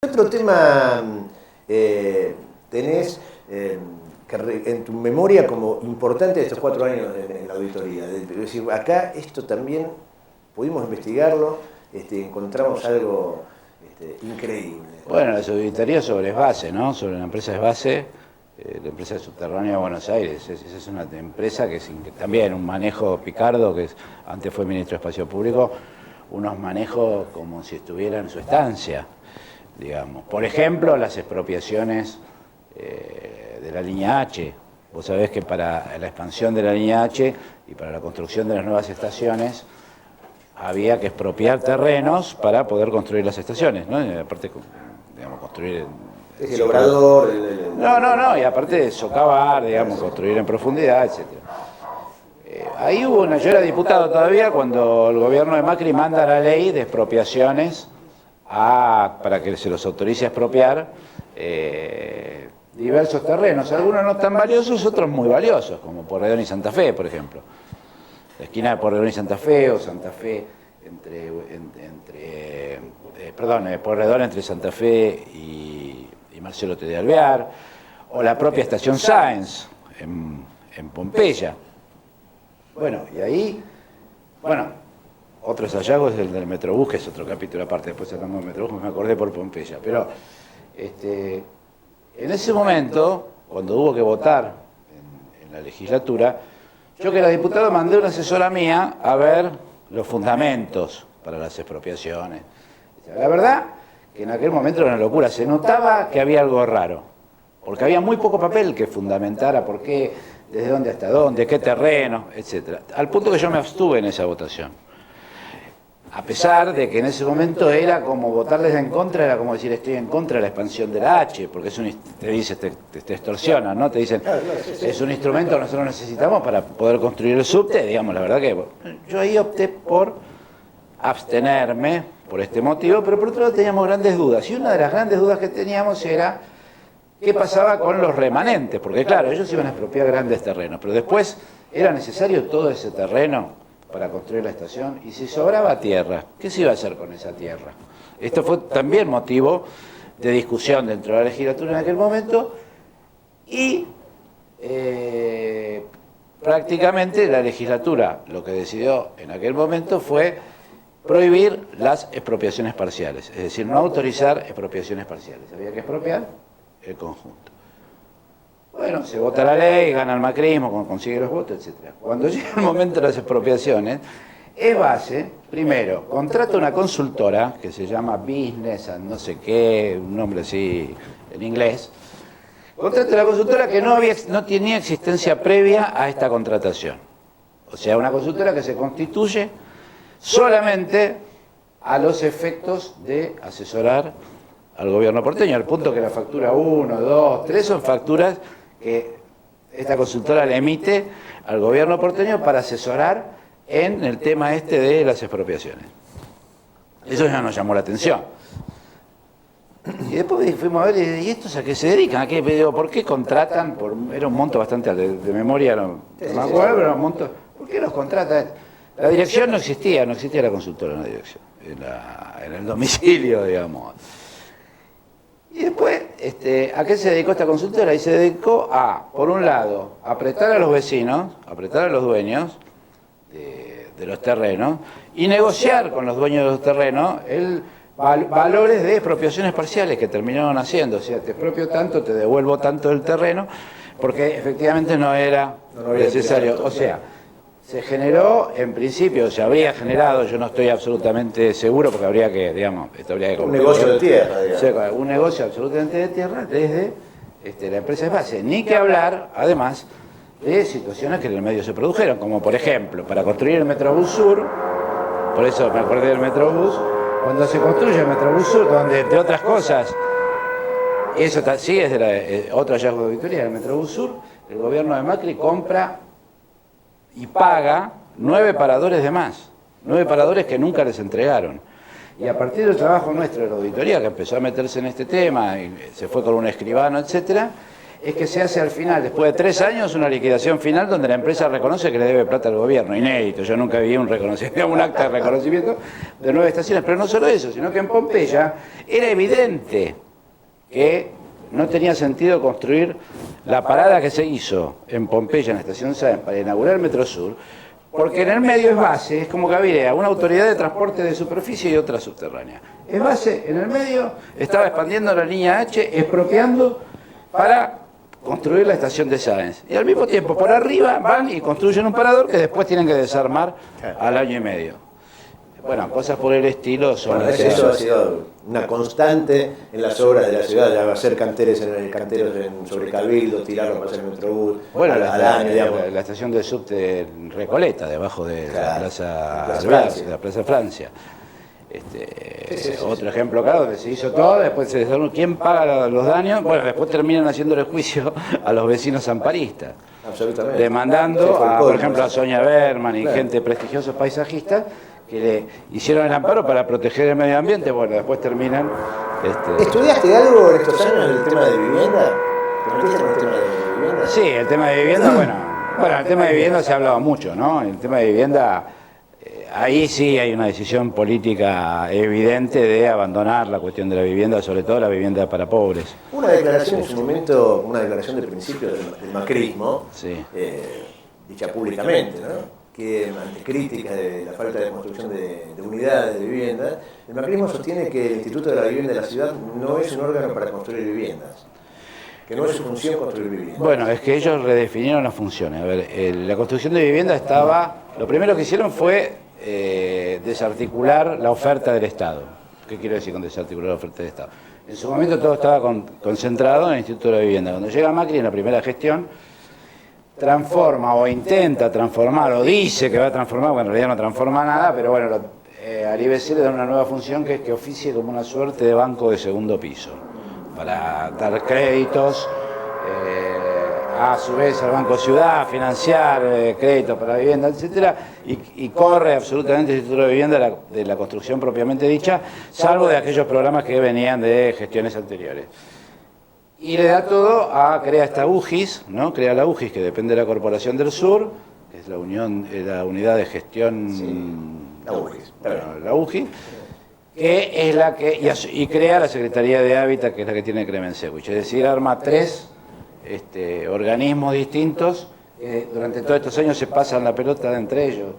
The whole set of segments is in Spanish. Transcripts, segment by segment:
¿Qué otro tema tenés en tu memoria como importante de estos 4 años en la auditoría? Es decir, acá esto también pudimos investigarlo, encontramos algo increíble. Bueno, las auditorías sobre Esbase, ¿no? Sobre la empresa Esbase, la empresa subterránea de Buenos Aires. Esa es una empresa que también un manejo picardo, que antes fue ministro de Espacio Público, unos manejos como si estuviera en su estancia, digamos. Por ejemplo, las expropiaciones de la línea H. Vos sabés que para la expansión de la línea H y para la construcción de las nuevas estaciones había que expropiar terrenos para poder construir las estaciones, ¿no? Y aparte, digamos, construir... El obrador... No, y aparte de socavar, digamos, construir en profundidad, etc. Ahí hubo yo era diputado todavía cuando el gobierno de Macri manda la ley de expropiaciones para que se los autorice a expropiar diversos terrenos, algunos no tan valiosos, otros muy valiosos, como Porredón y Santa Fe, por ejemplo. La esquina de Porredón y Santa Fe, o Santa Fe Porredón entre Santa Fe y Marcelo T. de Alvear, o la propia estación Sáenz en Pompeya. Bueno, y ahí, otros hallazgos del Metrobús, que es otro capítulo aparte, después hablamos del Metrobús, me acordé por Pompeya, pero en ese momento, cuando hubo que votar en la legislatura, yo que era diputado mandé una asesora mía a ver los fundamentos para las expropiaciones. La verdad que en aquel momento era una locura, se notaba que había algo raro, porque había muy poco papel que fundamentara por qué, desde dónde hasta dónde, qué terreno, etc. Al punto que yo me abstuve en esa votación. A pesar de que en ese momento era como votarles en contra, era como decir estoy en contra de la expansión de la H, porque te extorsionan, ¿no? Te dicen, es un instrumento que nosotros necesitamos para poder construir el subte, digamos, la verdad que yo ahí opté por abstenerme por este motivo, pero por otro lado teníamos grandes dudas, y una de las grandes dudas que teníamos era qué pasaba con los remanentes, porque claro, ellos iban a expropiar grandes terrenos, pero después era necesario todo ese terreno para construir la estación, y si sobraba tierra, ¿qué se iba a hacer con esa tierra? Esto fue también motivo de discusión dentro de la legislatura en aquel momento, y prácticamente la legislatura lo que decidió en aquel momento fue prohibir las expropiaciones parciales, es decir, no autorizar expropiaciones parciales, había que expropiar el conjunto. Bueno, se vota la ley, gana el macrismo, consigue los votos, etc. Cuando llega el momento de las expropiaciones, Esbase, primero, contrata una consultora que se llama Business and no sé qué, un nombre así en inglés. Contrata una consultora que no tenía existencia previa a esta contratación. O sea, una consultora que se constituye solamente a los efectos de asesorar al gobierno porteño, al punto que la factura 1, 2, 3 son facturas que esta consultora le emite al gobierno porteño para asesorar en el tema de las expropiaciones. Eso ya nos llamó la atención. Y después fuimos a ver, ¿y estos a qué se dedican? ¿A qué? ¿Por qué contratan? Era un monto bastante de memoria, no me acuerdo, pero era un monto. ¿Por qué los contratan? La dirección no existía la consultora en la dirección, en el domicilio, digamos. Y después, ¿a qué se dedicó esta consultora? Y se dedicó a, por un lado, apretar a los vecinos, apretar a los dueños de los terrenos y negociar con los dueños de los terrenos valores de expropiaciones parciales que terminaron haciendo. O sea, te expropio tanto, te devuelvo tanto del terreno, porque efectivamente no era necesario. O sea, se generó, en principio, se habría generado, yo no estoy absolutamente seguro, porque habría que, digamos, un negocio de tierra, digamos. O sea, un negocio absolutamente de tierra desde la empresa Esbase. Ni que hablar, además, de situaciones que en el medio se produjeron, como por ejemplo, para construir el Metrobús Sur, por eso me acordé del Metrobús, cuando se construye el Metrobús Sur, donde, entre otras cosas, eso sí es de otro hallazgo de auditoría, el Metrobús Sur, el gobierno de Macri compra y paga 9 paradores de más, 9 paradores que nunca les entregaron. Y a partir del trabajo nuestro de la auditoría, que empezó a meterse en este tema, y se fue con un escribano, etc., es que se hace al final, después de 3 años, una liquidación final donde la empresa reconoce que le debe plata al gobierno. Inédito, yo nunca vi un acta de reconocimiento de 9 estaciones, pero no solo eso, sino que en Pompeya era evidente que no tenía sentido construir la parada que se hizo en Pompeya, en la estación Sáenz, para inaugurar el Metro Sur, porque en el medio es base, es como que había una autoridad de transporte de superficie y otra subterránea. Es base, en el medio estaba expandiendo la línea H, expropiando para construir la estación de Sáenz. Y al mismo tiempo, por arriba van y construyen un parador que después tienen que desarmar al año y medio. Bueno, cosas por el estilo son... Bueno, eso ha sido una constante en las obras de la ciudad, ya va a ser canteros sobre Cabildo, tirarlo para hacer el Metrobús, bueno, al año, digamos. La estación del subte en Recoleta, debajo de Claro, la Plaza Francia. Otro ejemplo claro, donde se hizo todo, después se desarrolló quién paga los daños, bueno, después terminan haciéndole juicio a los vecinos amparistas. Absolutamente. Demandando, por ejemplo, a Sonia Berman y gente prestigiosos paisajistas que le hicieron el amparo para proteger el medio ambiente. Bueno, después terminan... ¿Estudiaste algo en estos años del tema de vivienda? ¿Te metiste con el tema de vivienda? Sí, el tema de vivienda, bueno, el tema de vivienda se ha hablado mucho, ¿no? El tema de vivienda, ahí sí hay una decisión política evidente de abandonar la cuestión de la vivienda, sobre todo la vivienda para pobres. Una declaración en su momento, una declaración de principio del macrismo, Sí. Dicha públicamente, ¿no? Que ante críticas de la falta de construcción de unidades de vivienda, el macrismo sostiene que el Instituto de la Vivienda de la Ciudad no es un órgano para construir viviendas, que no es su función construir viviendas. Bueno, es que ellos redefinieron las funciones. A ver, la construcción de vivienda estaba... Lo primero que hicieron fue desarticular la oferta del Estado. ¿Qué quiero decir con desarticular la oferta del Estado? En su momento todo estaba concentrado en el Instituto de la Vivienda. Cuando llega Macri en la primera gestión, transforma o intenta transformar, o dice que va a transformar, bueno, en realidad no transforma nada, pero bueno, al IBC le da una nueva función que es que oficie como una suerte de banco de segundo piso, para dar créditos, a su vez al Banco Ciudad, financiar créditos para vivienda, etcétera, y corre absolutamente el Instituto de Vivienda de la construcción propiamente dicha, salvo de aquellos programas que venían de gestiones anteriores. Y le da todo crea esta UGIS, ¿no? Crea la UGIS, que depende de la Corporación del Sur, que es la unidad de gestión... Sí, la UGIS. Bueno, la UGIS, que es la que... Y crea la Secretaría de Hábitat, que es la que tiene Kremensewicz. Es decir, arma 3 organismos distintos, durante todos estos años se pasan la pelota entre ellos,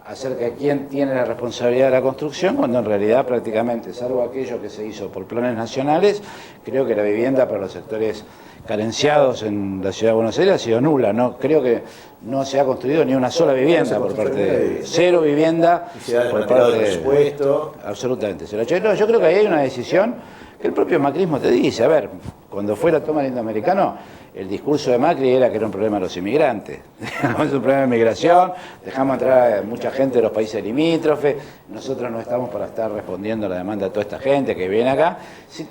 acerca de quién tiene la responsabilidad de la construcción, cuando en realidad prácticamente, salvo aquello que se hizo por planes nacionales, creo que la vivienda para los sectores carenciados en la Ciudad de Buenos Aires ha sido nula. No, creo que no se ha construido ni una sola vivienda por parte de... Cero vivienda por parte de... presupuesto. Absolutamente. No, yo creo que ahí hay una decisión que el propio macrismo te dice. A ver, cuando fue la toma del indoamericano, el discurso de Macri era que era un problema de los inmigrantes. Es un problema de migración, dejamos entrar a mucha gente de los países limítrofes, nosotros no estamos para estar respondiendo a la demanda de toda esta gente que viene acá,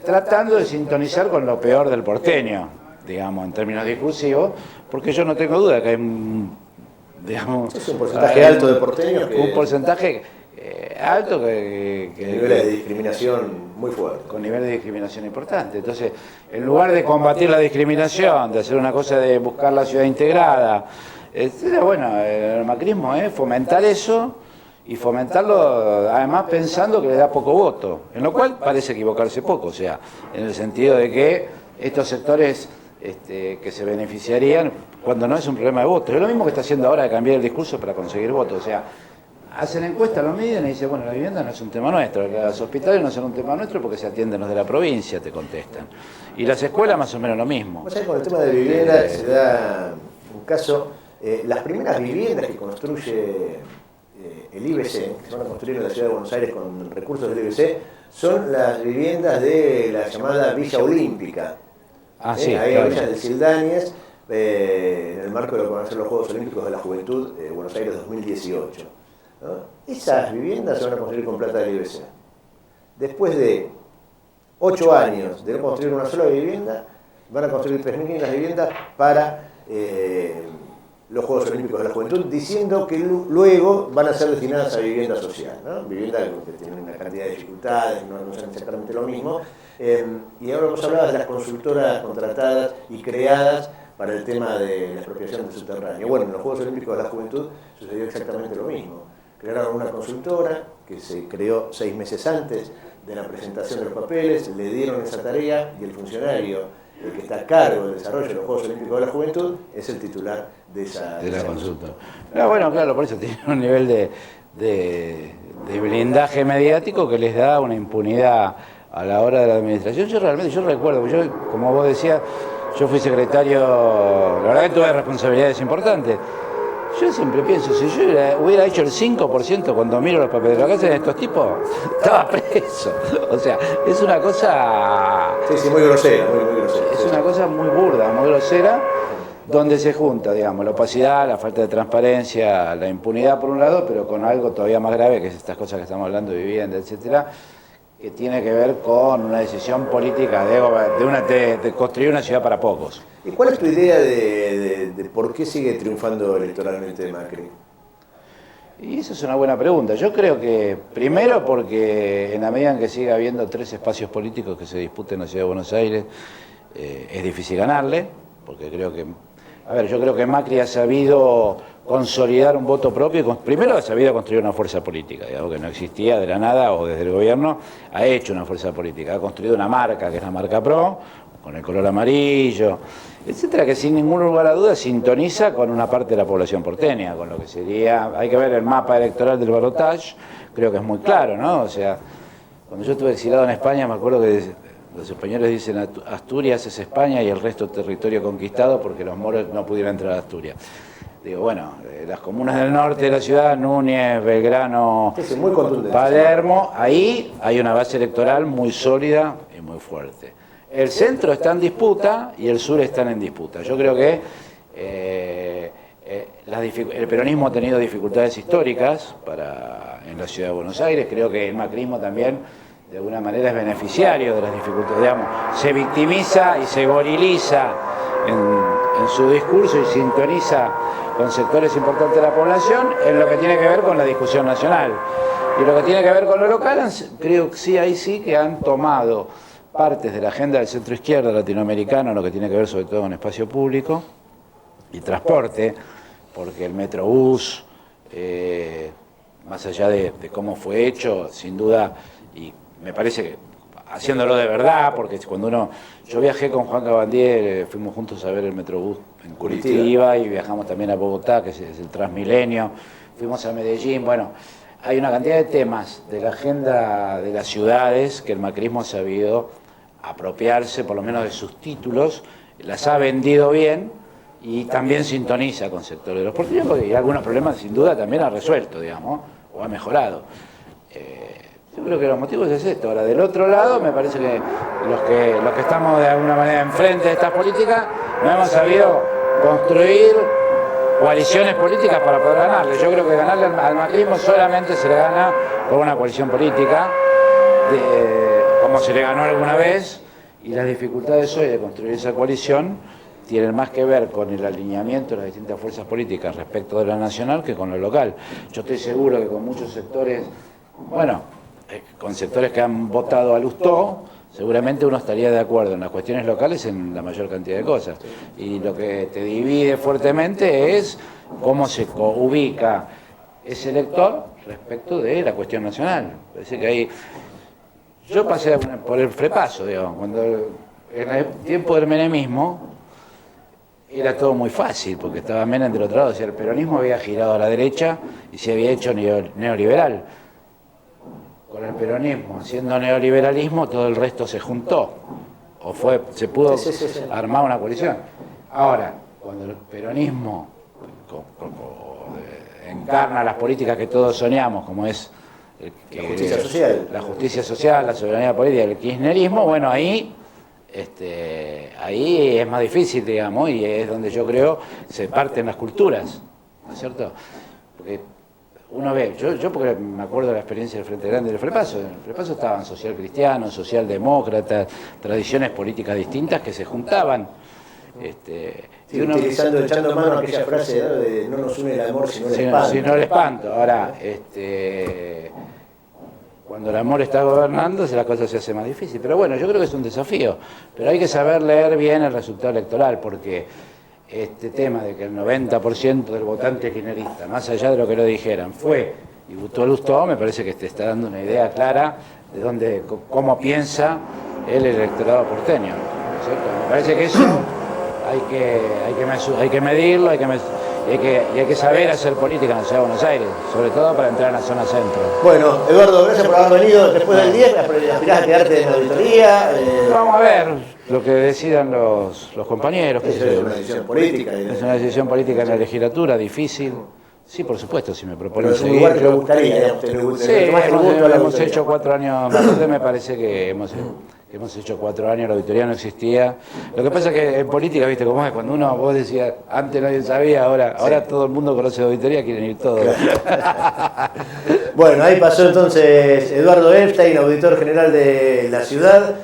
tratando de sintonizar con lo peor del porteño, digamos, en términos discursivos, porque yo no tengo duda que hay digamos, es un porcentaje alto de porteños. Un porcentaje alto que niveles de discriminación muy fuertes. Con niveles de discriminación importantes. Entonces, en lugar de combatir la discriminación, de hacer una cosa de buscar la ciudad integrada, bueno, el macrismo es fomentar eso y fomentarlo además pensando que le da poco voto, en lo cual parece equivocarse poco, o sea, en el sentido de que estos sectores que se beneficiarían cuando no es un problema de voto. Es lo mismo que está haciendo ahora de cambiar el discurso para conseguir votos, o sea, hacen encuestas, lo miden y dicen, bueno, la vivienda no es un tema nuestro, los hospitales no son un tema nuestro porque se atienden los de la provincia, te contestan. Y las escuelas más o menos lo mismo. O sea, con el tema de vivienda se da un caso, las primeras viviendas que construye el IBC, que se van a construir en la Ciudad de Buenos Aires con recursos del IBC, son las viviendas de la llamada Villa Olímpica. Sí, ahí claro. a orillas del Sildañez, en el marco de lo que van a ser los Juegos Olímpicos de la Juventud de Buenos Aires 2018. ¿No? Esas viviendas se van a construir con plata del IBC. Después de 8 años de no construir una sola vivienda, van a construir 3.500 viviendas para los Juegos Olímpicos de la Juventud, diciendo que luego van a ser destinadas a vivienda social, ¿no? Vivienda que tienen una cantidad de dificultades, no son exactamente lo mismo, Y ahora vos hablabas de las consultoras contratadas y creadas para el tema de la expropiación del subterráneo. Bueno, en los Juegos Olímpicos de la Juventud sucedió exactamente lo mismo. Crearon una consultora que se creó 6 meses antes de la presentación de los papeles, le dieron esa tarea y el funcionario, el que está a cargo del desarrollo de los Juegos Olímpicos de la Juventud, es el titular de esa consulta. No, bueno, claro, por eso tiene un nivel de blindaje mediático que les da una impunidad a la hora de la administración. Yo recuerdo, como vos decías, yo fui secretario, la verdad que tuve responsabilidades importantes. Yo siempre pienso, si yo hubiera hecho el 5% cuando miro los papeles de lo que hacen estos tipos, estaba preso. O sea, es una cosa... Sí, muy grosera, muy grosera. Es una cosa muy burda, muy grosera, donde se junta, digamos, la opacidad, la falta de transparencia, la impunidad por un lado, pero con algo todavía más grave, que es estas cosas que estamos hablando, vivienda, etcétera, que tiene que ver con una decisión política de construir una ciudad para pocos. ¿Y cuál es tu idea de por qué sigue triunfando electoralmente Macri? Y esa es una buena pregunta. Yo creo que, primero, porque en la medida en que siga habiendo 3 espacios políticos que se disputen en la Ciudad de Buenos Aires, es difícil ganarle, porque yo creo que Macri ha sabido consolidar un voto propio, primero ha sabido construir una fuerza política, digamos, que no existía de la nada o desde el gobierno, ha hecho una fuerza política, ha construido una marca, que es la marca PRO, con el color amarillo, etcétera, que sin ningún lugar a duda sintoniza con una parte de la población porteña, con lo que sería, hay que ver el mapa electoral del balotaje, creo que es muy claro, ¿no? O sea, cuando yo estuve exilado en España, me acuerdo que los españoles dicen Asturias es España y el resto es territorio conquistado porque los moros no pudieron entrar a Asturias. Digo, bueno, las comunas del norte de la ciudad, Núñez, Belgrano, Palermo, ahí hay una base electoral muy sólida y muy fuerte. El centro está en disputa y el sur están en disputa. Yo creo que el peronismo ha tenido dificultades históricas en la ciudad de Buenos Aires, creo que el macrismo también de alguna manera es beneficiario de las dificultades, digamos, se victimiza y se goriliza en su discurso y sintoniza con sectores importantes de la población en lo que tiene que ver con la discusión nacional. Y lo que tiene que ver con lo local, creo que sí, ahí sí que han tomado partes de la agenda del centro izquierda latinoamericano, lo que tiene que ver sobre todo con espacio público y transporte, porque el Metrobús, más allá de cómo fue hecho, sin duda, y me parece que haciéndolo de verdad, porque cuando yo viajé con Juan Cabandier, fuimos juntos a ver el Metrobús en Curitiba y viajamos también a Bogotá, que es el Transmilenio, fuimos a Medellín, bueno, hay una cantidad de temas de la agenda de las ciudades que el macrismo ha sabido apropiarse, por lo menos de sus títulos, las ha vendido bien y también sintoniza con sectores de los porteños y algunos problemas sin duda también ha resuelto, digamos, o ha mejorado. Yo creo que los motivos es esto. Ahora, del otro lado, me parece que los que estamos de alguna manera enfrente de estas políticas no hemos sabido construir coaliciones políticas para poder ganarle. Yo creo que ganarle al macrismo solamente se le gana por una coalición política, como se le ganó alguna vez, y las dificultades hoy de construir esa coalición tienen más que ver con el alineamiento de las distintas fuerzas políticas respecto de la nacional que con lo local. Yo estoy seguro que con muchos sectores, con sectores que han votado a Lustó, seguramente uno estaría de acuerdo en las cuestiones locales en la mayor cantidad de cosas. Y lo que te divide fuertemente es cómo se ubica ese elector respecto de la cuestión nacional. Parece que hay... Yo pasé por el frepaso, digamos, cuando en el tiempo del menemismo era todo muy fácil, porque estaba Menem del otro lado, o sea, el peronismo había girado a la derecha y se había hecho neoliberal. Con el peronismo haciendo neoliberalismo, todo el resto se juntó, o se pudo armar una coalición. Ahora, cuando el peronismo encarna las políticas que todos soñamos, como es la justicia social, la soberanía política, el kirchnerismo, bueno, ahí es más difícil, digamos, y es donde yo creo se parten las culturas, ¿no es cierto? Porque uno ve, yo porque me acuerdo de la experiencia del Frente Grande y del Frepaso. En el Frepaso estaban social cristianos, socialdemócratas, tradiciones políticas distintas que se juntaban. Echando mano a aquella frase, ¿no? De no nos une el amor sino el espanto. Sino el espanto. Ahora, cuando el amor está gobernando, la cosa se hace más difícil. Pero bueno, yo creo que es un desafío. Pero hay que saber leer bien el resultado electoral, porque este tema de que el 90% del votante kirchnerista, más allá de lo que lo dijeran, fue y votó Lustó, me parece que te está dando una idea clara de dónde, cómo piensa el electorado porteño, ¿no es cierto? Me parece que eso hay que medirlo, y hay que saber hacer política en la Ciudad de Buenos Aires, sobre todo para entrar en la zona centro. Bueno, Eduardo, gracias por haber venido después del 10, aspirás a quedarte en la auditoría. Vamos a ver lo que decidan los compañeros. Es una decisión política. Es una decisión política en la legislatura, difícil. Sí, por supuesto, si me proponen seguir. Igual que me gustaría, Sí, hemos hecho 4 años, me parece que hemos hecho 4 años, la auditoría no existía. Lo que pasa es que en política, viste cómo es, cuando vos decías, antes nadie sabía, ahora todo el mundo conoce la auditoría, quieren ir todos. Bueno, ahí pasó entonces Eduardo Epstein, auditor general de la ciudad.